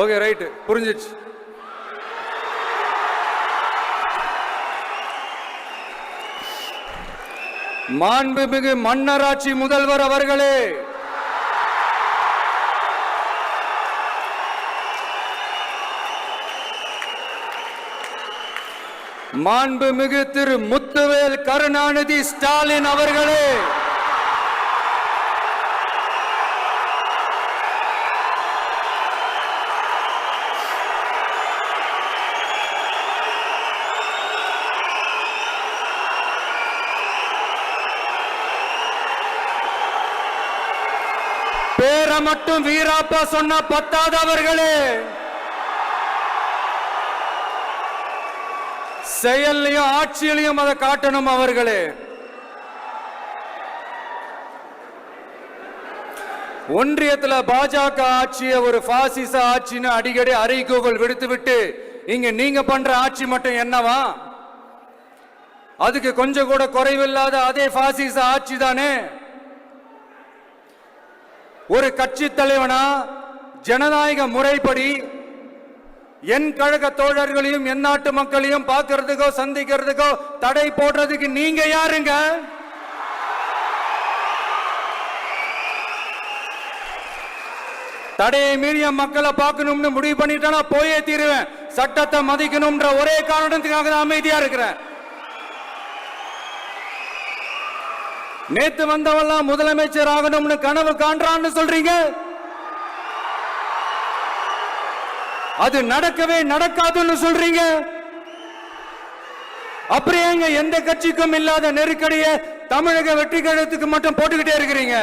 Okay right, புரிஞ்சிச்சு. மாண்புமிகு மன்னராட்சி முதல்வர் அவர்களே, மாண்புமிகு திரு முத்துவேல் கருணாநிதி ஸ்டாலின் அவர்களே, பேரை மட்டும் வீராப்பா சொன்ன பத்தாதவர்களே, செயல்லையும் ஆட்சியிலையும் அதை காட்டணும் அவர்களே. ஒன்றியத்துல பாஜக ஆட்சியை ஒரு பாசிச ஆட்சின்னு அடிக்கடி அறைகூவல் விடுத்துவிட்டு இங்க நீங்க பண்ற ஆட்சி மட்டும் என்னவா? அதுக்கு கொஞ்சம் கூட குறைவில்லாத அதே பாசிச ஆட்சி தானே. ஒரு கட்சி தலைவனா ஜனநாயக முறைப்படி என் கழக தோழர்களையும் என் நாட்டு மக்களையும் பார்க்கறதுக்கோ சந்திக்கிறதுக்கோ தடை போடுறதுக்கு நீங்க யாருங்க? தடையை மீறிய மக்களை பார்க்கணும்னு முடிவு பண்ணிட்டா போயே தீருவேன். சட்டத்தை மதிக்கணும்ன்ற ஒரே காரணத்துக்காக தான் அமைதியா இருக்கிறேன். நேத்து வந்தவெல்லாம் முதலமைச்சர் ஆகணும்னு கனவு காண்றான்னு சொல்றீங்க. அது நடக்கவே நடக்காதுன்னு சொல்றீங்க. அப்படியே எந்த கட்சிக்கும் இல்லாத நெருக்கடியை தமிழக வெற்றி கழகத்துக்கு மட்டும் போட்டுக்கிட்டே இருக்கிறீங்க.